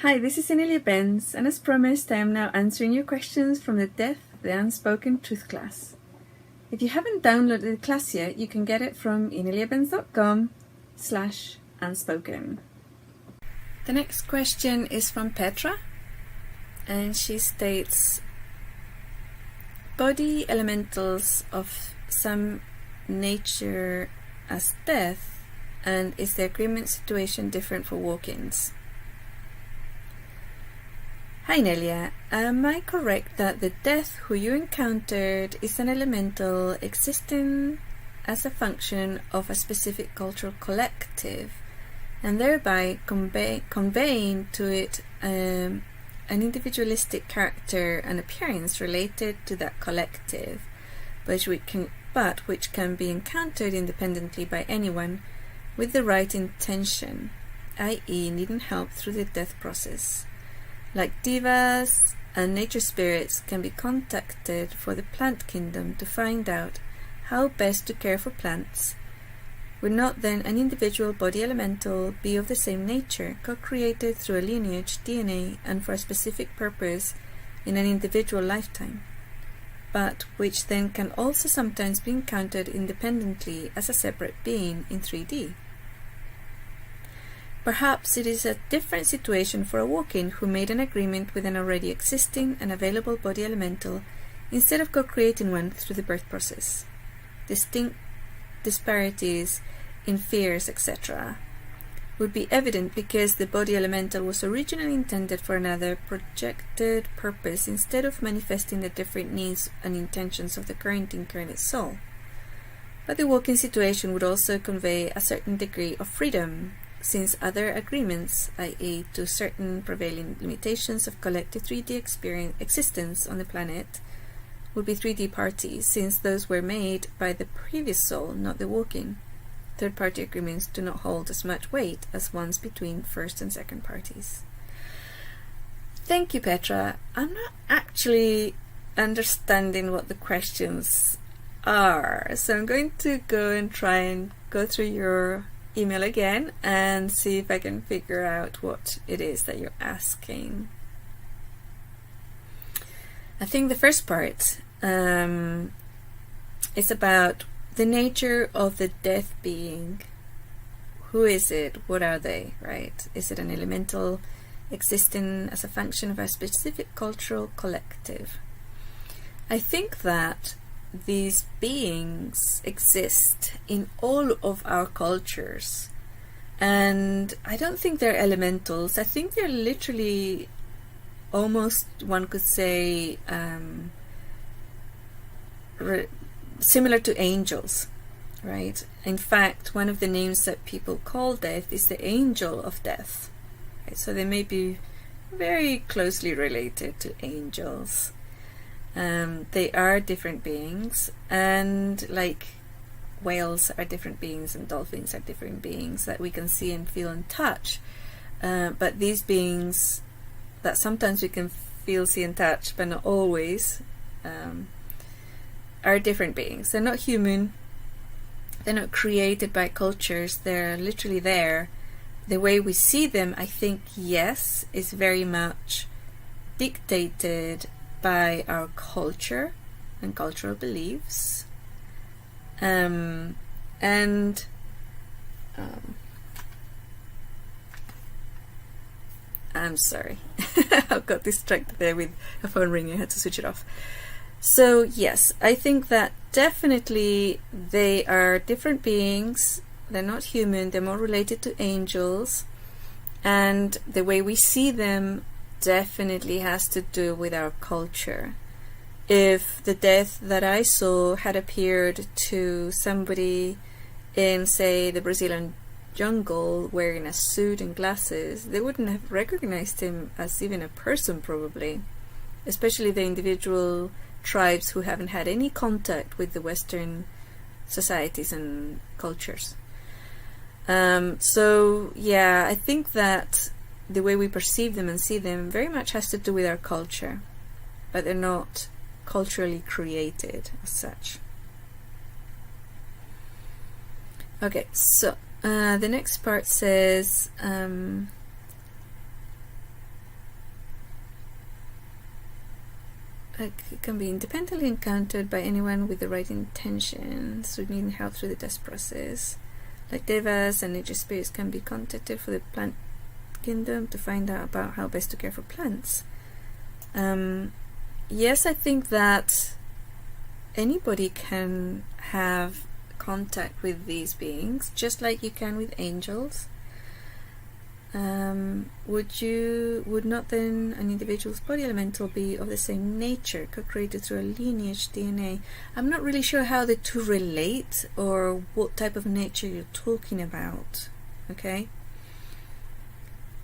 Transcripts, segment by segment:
Hi, this is Inelia Benz, and as promised, I am now answering your questions from the Death, the Unspoken Truth class. If you haven't downloaded the class yet, you can get it from ineliabenz.com/unspoken. The next question is from Petra, and she states, body elementals of some nature as death, and is the agreement situation different for walk-ins? Hi Nelia, am I correct that the death who you encountered is an elemental existing as a function of a specific cultural collective, and thereby conveying to it an individualistic character and appearance related to that collective, but which can be encountered independently by anyone with the right intention, i.e. needing help through the death process? Like divas and nature spirits can be contacted for the plant kingdom to find out how best to care for plants. Would not then an individual body elemental be of the same nature, co-created through a lineage, DNA, and for a specific purpose in an individual lifetime, but which then can also sometimes be encountered independently as a separate being in 3D? Perhaps it is a different situation for a walk-in who made an agreement with an already existing and available body elemental instead of co-creating one through the birth process. Distinct disparities in fears, etc., would be evident because the body elemental was originally intended for another projected purpose instead of manifesting the different needs and intentions of the current incarnate soul. But the walk-in situation would also convey a certain degree of freedom, since other agreements, i.e. to certain prevailing limitations of collective 3D existence on the planet, would be 3D parties, since those were made by the previous soul, not the walk-in. Third-party agreements do not hold as much weight as ones between first and second parties. Thank you, Petra. I'm not actually understanding what the questions are, so I'm going to go and try and go through your email again and see if I can figure out what it is that you're asking. I think the first part is about the nature of the death being. Who is it? What are they, right? Is it an elemental existing as a function of a specific cultural collective? I think that these beings exist in all of our cultures, and I don't think they're elementals. I think they're literally almost, one could say, similar to angels, right? In fact, one of the names that people call death is the angel of death, right? So they may be very closely related to angels. They are different beings, and like whales are different beings and dolphins are different beings that we can see and feel and touch, but these beings that sometimes we can feel, see and touch, but not always, are different beings. They're not human, they're not created by cultures, they're literally there. The way we see them, I think, yes, is very much dictated by our culture and cultural beliefs, I'm sorry, I got distracted there with a phone ringing. I had to switch it off. So yes, I think that definitely they are different beings. They're not human, they're more related to angels, and the way we see them definitely has to do with our culture. If the death that I saw had appeared to somebody in, say, the Brazilian jungle wearing a suit and glasses, they wouldn't have recognized him as even a person, probably, especially the individual tribes who haven't had any contact with the Western societies and cultures. So yeah, I think that the way we perceive them and see them very much has to do with our culture, but they're not culturally created as such. Okay, so the next part says, it can be independently encountered by anyone with the right intentions who need help through the death process. Like devas and nature spirits can be contacted for the plant kingdom to find out about how best to care for plants. Yes, I think that anybody can have contact with these beings, just like you can with angels. Would not then an individual's body elemental be of the same nature, co-created through a lineage DNA? I'm not really sure how the two relate or what type of nature you're talking about. Okay?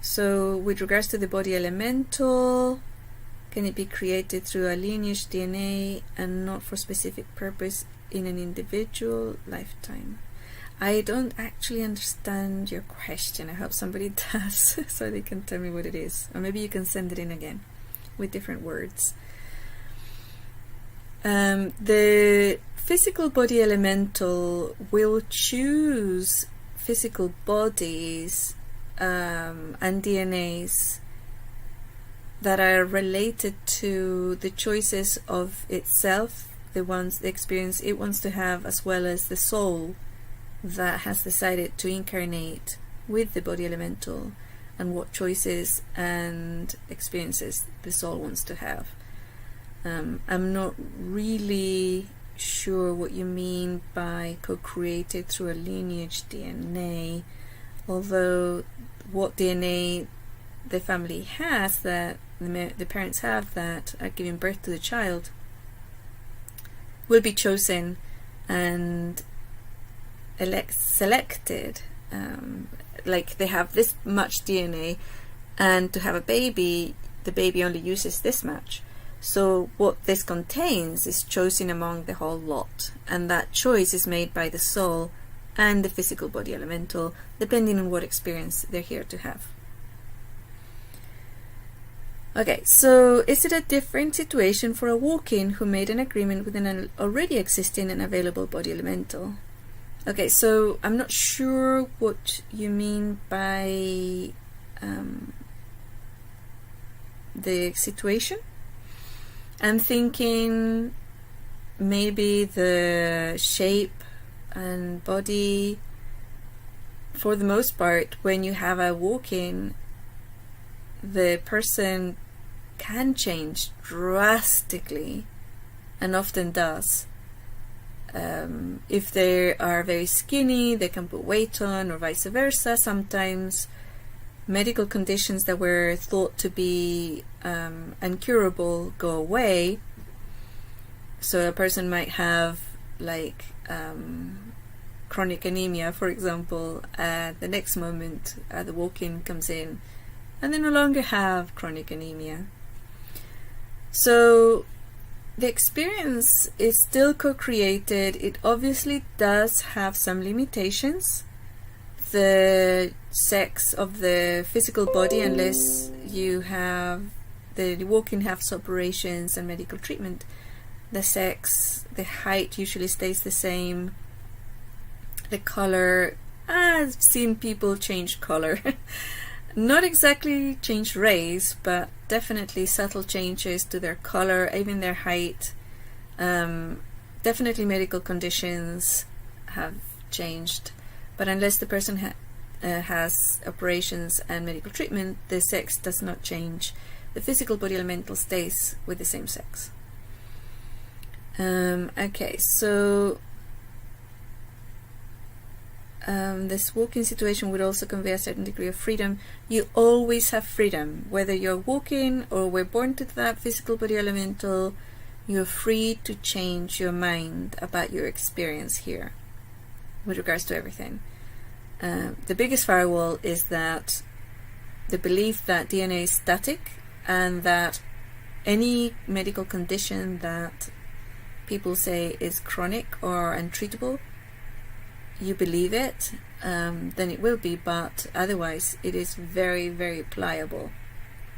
So with regards to the body elemental, can it be created through a lineage DNA and not for specific purpose in an individual lifetime? I don't actually understand your question. I hope somebody does, so they can tell me what it is. Or maybe you can send it in again with different words. The physical body elemental will choose physical bodies and DNAs that are related to the choices of itself, the experience it wants to have, as well as the soul that has decided to incarnate with the body elemental, and what choices and experiences the soul wants to have. I'm not really sure what you mean by co-created through a lineage DNA, although what DNA the family has, that the parents have, that are giving birth to the child, will be chosen and selected. Like they have this much DNA, and to have a baby, the baby only uses this much. So what this contains is chosen among the whole lot, and that choice is made by the soul and the physical body elemental, depending on what experience they're here to have. Okay, so is it a different situation for a walk-in who made an agreement with an already existing and available body elemental? Okay, so I'm not sure what you mean by the situation. I'm thinking maybe the shape and body, for the most part, when you have a walk-in, the person can change drastically, and often does. If they are very skinny, they can put weight on, or vice versa. Sometimes medical conditions that were thought to be incurable go away. So a person might have like chronic anemia, for example, the next moment the walk-in comes in and they no longer have chronic anemia. So the experience is still co-created. It obviously does have some limitations. The sex of the physical body, unless you have the walk-in has operations and medical treatment, the sex, the height usually stays the same. The color, I've seen people change color. Not exactly change race, but definitely subtle changes to their color, even their height. Definitely medical conditions have changed, but unless the person has operations and medical treatment, the sex does not change. The physical body elemental stays with the same sex. Okay, so this walk-in situation would also convey a certain degree of freedom. You always have freedom, whether you're walking or were born to that physical body elemental. You're free to change your mind about your experience here with regards to everything. The biggest firewall is that the belief that DNA is static, and that any medical condition that people say is chronic or untreatable, you believe it, then it will be, but otherwise it is very, very pliable.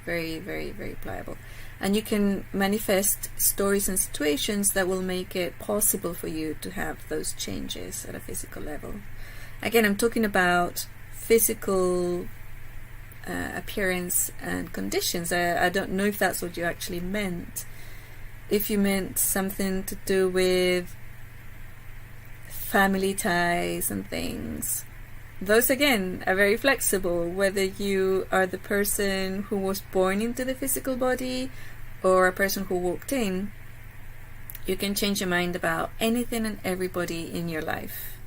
Very, very, very pliable. And you can manifest stories and situations that will make it possible for you to have those changes at a physical level. Again, I'm talking about physical appearance and conditions. I don't know if that's what you actually meant. if you meant something to do with family ties and things, those again are very flexible, whether you are the person who was born into the physical body or a person who walked in. You can change your mind about anything and everybody in your life.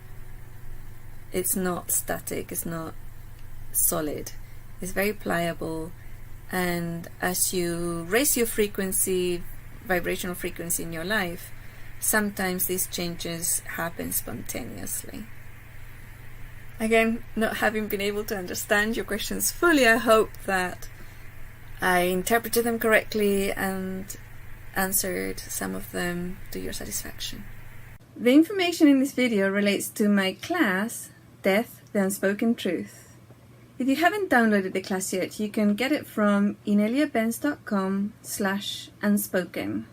It's not static, it's not solid, it's very pliable, and as you raise your frequency, vibrational frequency in your life, sometimes these changes happen spontaneously. Again, not having been able to understand your questions fully, I hope that I interpreted them correctly and answered some of them to your satisfaction. The information in this video relates to my class, Death, the Unspoken Truth. If you haven't downloaded the class yet, you can get it from ineliabenz.com/unspoken.